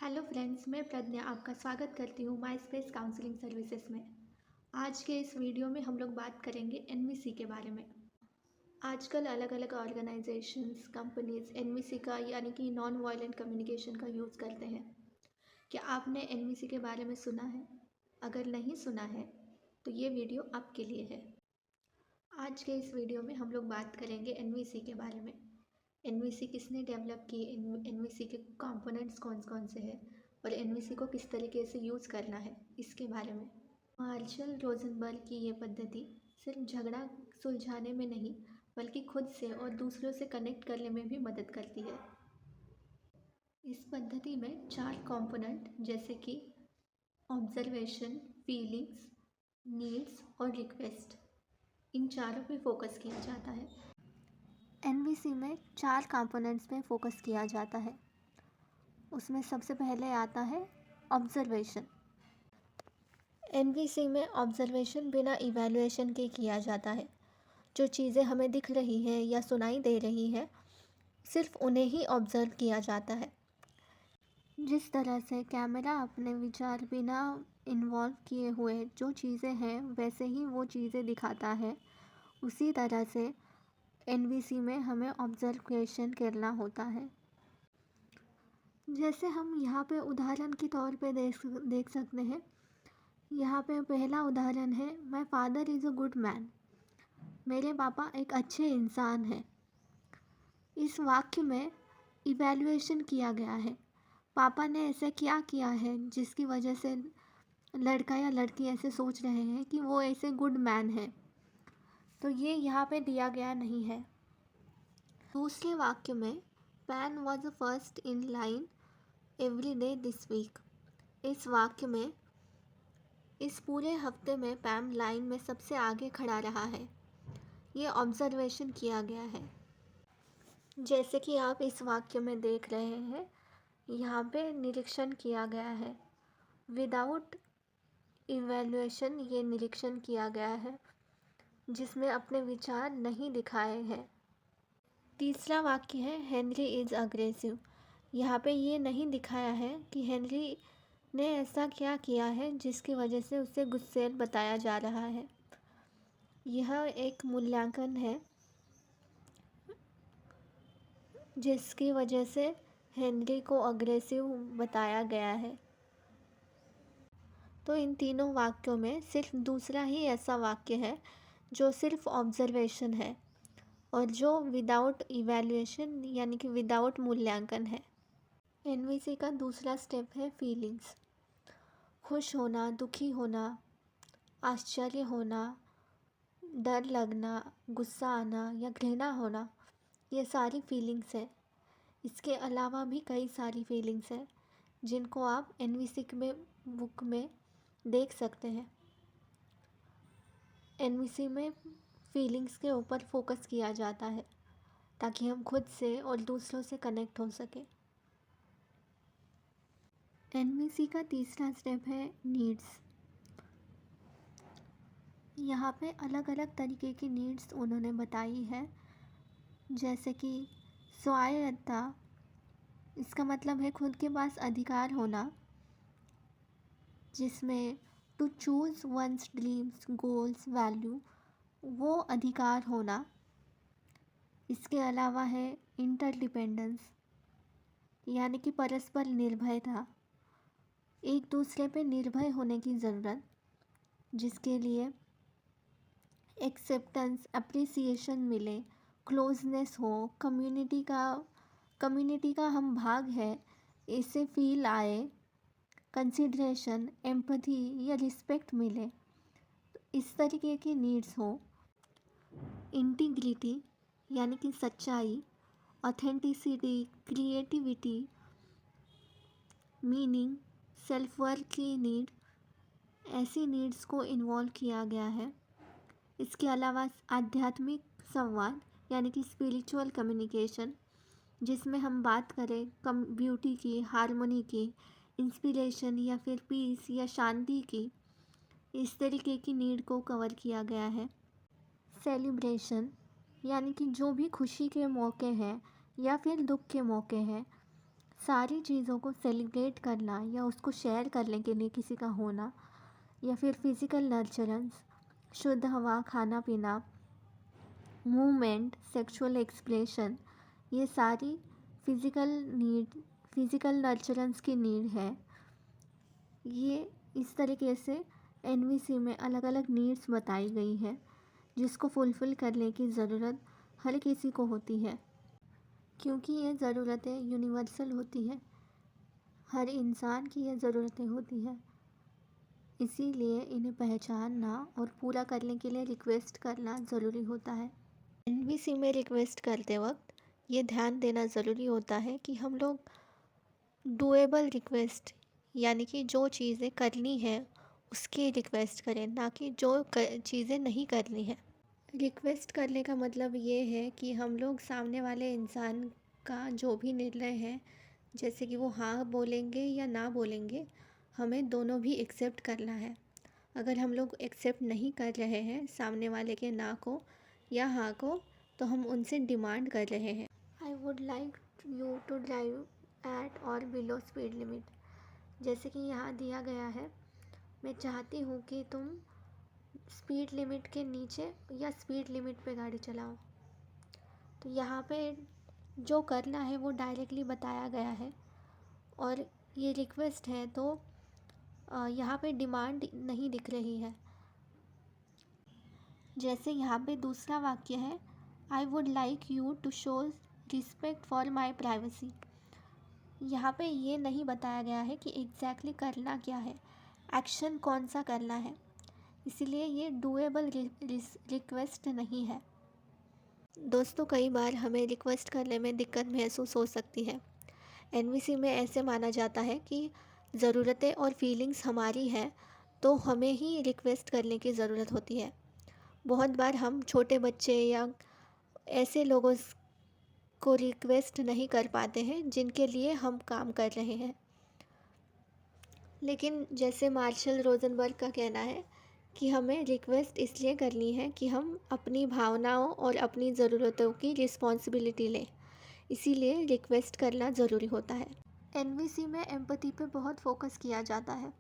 Hello friends, मैं प्रज्ञा आपका स्वागत करती हूँ माई स्पेस काउंसलिंग सर्विसेज में। आज के इस वीडियो में हम लोग बात करेंगे एनवीसी के बारे में। आजकल अलग अलग ऑर्गेनाइजेशंस, कंपनीज एनवीसी का यानी कि नॉन वायलेंट कम्युनिकेशन का यूज़ करते हैं। क्या आपने एनवीसी के बारे में सुना है? अगर नहीं सुना है तो ये वीडियो आपके लिए है। आज के इस वीडियो में हम लोग बात करेंगे एनवीसी के बारे में। एनवीसी किसने डेवलप की, एनवीसी के कंपोनेंट्स कौन कौन से हैं और एनवीसी को किस तरीके से यूज़ करना है, इसके बारे में। मार्शल रोजनबर्ग की ये पद्धति सिर्फ झगड़ा सुलझाने में नहीं बल्कि खुद से और दूसरों से कनेक्ट करने में भी मदद करती है। इस पद्धति में 4 कंपोनेंट जैसे कि ऑब्जर्वेशन, फीलिंग्स, नीड्स और रिक्वेस्ट, इन चारों पे फोकस किया जाता है। एनवीसी में 4 कंपोनेंट्स पे फोकस किया जाता है। उसमें सबसे पहले आता है ऑब्जर्वेशन। एनवीसी में ऑब्जर्वेशन बिना इवैल्यूएशन के किया जाता है। जो चीज़ें हमें दिख रही हैं या सुनाई दे रही हैं, सिर्फ उन्हें ही ऑब्ज़र्व किया जाता है। जिस तरह से कैमरा अपने विचार बिना इन्वॉल्व किए हुए जो चीज़ें हैं वैसे ही वो चीज़ें दिखाता है, उसी तरह से एनवीसी में हमें ऑब्जर्वेशन करना होता है। जैसे हम यहाँ पे उदाहरण के तौर पे देख सकते हैं। यहाँ पे पहला उदाहरण है, my father is a good man. मेरे पापा एक अच्छे इंसान हैं। इस वाक्य में इवैल्यूएशन किया गया है। पापा ने ऐसा क्या किया है जिसकी वजह से लड़का या लड़की ऐसे सोच रहे हैं कि वो ऐसे गुड मैन है, तो ये यहाँ पे दिया गया नहीं है। दूसरे वाक्य में, Pan was the first in line every day this week. इस वाक्य में इस पूरे हफ्ते में पैम लाइन में सबसे आगे खड़ा रहा है। ये ऑब्जर्वेशन किया गया है। जैसे कि आप इस वाक्य में देख रहे हैं, यहाँ पे निरीक्षण किया गया है। विदाउट इवैल्यूएशन ये निरीक्षण किया गया है, जिसमें अपने विचार नहीं दिखाए हैं। तीसरा वाक्य है, हेनरी इज़ अग्रेसिव। यहाँ पे ये नहीं दिखाया है कि हेनरी ने ऐसा क्या किया है जिसकी वजह से उसे गुस्सैल बताया जा रहा है। यह एक मूल्यांकन है जिसकी वजह से हेनरी को अग्रेसिव बताया गया है। तो इन तीनों वाक्यों में सिर्फ दूसरा ही ऐसा वाक्य है जो सिर्फ ऑब्जर्वेशन है और जो विदाउट इवैल्यूएशन यानी कि विदाउट मूल्यांकन है। एनवीसी का दूसरा स्टेप है फीलिंग्स। खुश होना, दुखी होना, आश्चर्य होना, डर लगना, गुस्सा आना या घृणा होना, ये सारी फीलिंग्स है। इसके अलावा भी कई सारी फीलिंग्स हैं जिनको आप एनवीसी में बुक में देख सकते हैं। एनवीसी में फीलिंग्स के ऊपर फोकस किया जाता है ताकि हम खुद से और दूसरों से कनेक्ट हो सके। एनवीसी का तीसरा स्टेप है नीड्स। यहाँ पे अलग अलग तरीके की नीड्स उन्होंने बताई है, जैसे कि स्वायत्तता। इसका मतलब है खुद के पास अधिकार होना, जिसमें to choose one's dreams, goals, value, वो अधिकार होना। इसके अलावा है इंटरडिपेंडेंस, यानी कि परस्पर निर्भरता, एक दूसरे पे निर्भर होने की ज़रूरत, जिसके लिए एक्सेप्टेंस, अप्रिसिएशन मिले, क्लोजनेस हो, कम्युनिटी का हम भाग है इसे फील आए, कंसिडरेशन, एम्पैथी या रिस्पेक्ट मिले, तो इस तरीके की नीड्स हो। इंटीग्रिटी यानी कि सच्चाई, authenticity, creativity, meaning, self worth की नीड, ऐसी नीड्स को इन्वॉल्व किया गया है। इसके अलावा आध्यात्मिक संवाद यानी कि स्पिरिचुअल कम्युनिकेशन, जिसमें हम बात करें ब्यूटी की, हार्मनी की, इंस्पिरेशन या फिर पीस या शांति की, इस तरीके की नीड को कवर किया गया है। सेलिब्रेशन यानी कि जो भी खुशी के मौके हैं या फिर दुख के मौके हैं, सारी चीज़ों को सेलिब्रेट करना या उसको शेयर करने के लिए किसी का होना, या फिर फिज़िकल नर्चरेंस, शुद्ध हवा, खाना पीना, मूवमेंट, सेक्सुअल एक्सप्रेशन, ये सारी फिज़िकल नर्चरेंस की नीड है। ये इस तरीके से एनवीसी में अलग अलग नीड्स बताई गई है जिसको फुलफ़िल करने की ज़रूरत हर किसी को होती है, क्योंकि ये ज़रूरतें यूनिवर्सल होती है, हर इंसान की ये ज़रूरतें होती हैं। इसीलिए इन्हें पहचानना और पूरा करने के लिए रिक्वेस्ट करना ज़रूरी होता है। एनवीसी में रिक्वेस्ट करते वक्त ये ध्यान देना ज़रूरी होता है कि हम लोग डूएबल रिक्वेस्ट, यानी कि जो चीज़ें करनी है उसकी रिक्वेस्ट करें, ना कि जो चीज़ें नहीं करनी है। रिक्वेस्ट करने का मतलब ये है कि हम लोग सामने वाले इंसान का जो भी निर्णय है, जैसे कि वो हाँ बोलेंगे या ना बोलेंगे, हमें दोनों भी एक्सेप्ट करना है। अगर हम लोग एक्सेप्ट नहीं कर रहे हैं सामने वाले के ना को या हाँ को, तो हम उनसे डिमांड कर रहे हैं। I would like you to drive at और बिलो स्पीड लिमिट। जैसे कि यहाँ दिया गया है, मैं चाहती हूँ कि तुम स्पीड लिमिट के नीचे या स्पीड लिमिट पे गाड़ी चलाओ। तो यहाँ पे जो करना है वो डायरेक्टली बताया गया है, और ये रिक्वेस्ट है, तो यहाँ पे डिमांड नहीं दिख रही है। जैसे यहाँ पे दूसरा वाक्य है, I would like you to show respect for my privacy. यहाँ पे ये नहीं बताया गया है कि एग्जैक्टली करना क्या है, एक्शन कौन सा करना है, इसीलिए ये डूएबल रिक्वेस्ट नहीं है। दोस्तों, कई बार हमें रिक्वेस्ट करने में दिक्कत महसूस हो सकती है। एनवीसी में ऐसे माना जाता है कि ज़रूरतें और फीलिंग्स हमारी हैं, तो हमें ही रिक्वेस्ट करने की ज़रूरत होती है। बहुत बार हम छोटे बच्चे या ऐसे लोगों को रिक्वेस्ट नहीं कर पाते हैं जिनके लिए हम काम कर रहे हैं। लेकिन जैसे मार्शल रोजनबर्ग का कहना है कि हमें रिक्वेस्ट इसलिए करनी है कि हम अपनी भावनाओं और अपनी ज़रूरतों की रिस्पॉन्सिबिलिटी लें, इसीलिए रिक्वेस्ट करना ज़रूरी होता है। एनवीसी में एम्पैथी पे बहुत फोकस किया जाता है।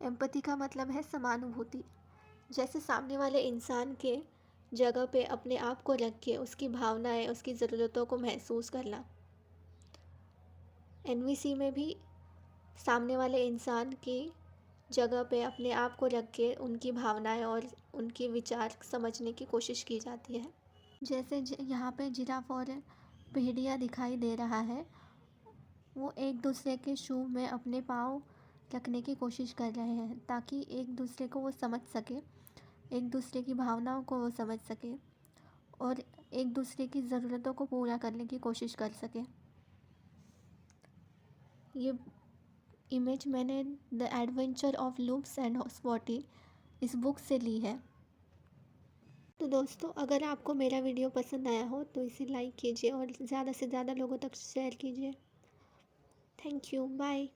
एम्पैथी का मतलब है समानुभूति, जैसे सामने वाले इंसान के जगह पे अपने आप को रख के उसकी भावनाएं, उसकी ज़रूरतों को महसूस करना। एनवीसी में भी सामने वाले इंसान की जगह पे अपने आप को रख के उनकी भावनाएं और उनके विचार समझने की कोशिश की जाती है। जैसे यहाँ पे जिराफ और भेड़िया दिखाई दे रहा है, वो एक दूसरे के शू में अपने पाँव रखने की कोशिश कर रहे हैं ताकि एक दूसरे को वो समझ सके, एक दूसरे की भावनाओं को वो समझ सके और एक दूसरे की ज़रूरतों को पूरा करने की कोशिश कर सके। ये इमेज मैंने the adventure of loops and spotty इस बुक से ली है। तो दोस्तों, अगर आपको मेरा वीडियो पसंद आया हो तो इसे लाइक कीजिए और ज़्यादा से ज़्यादा लोगों तक शेयर कीजिए। Thank you, bye.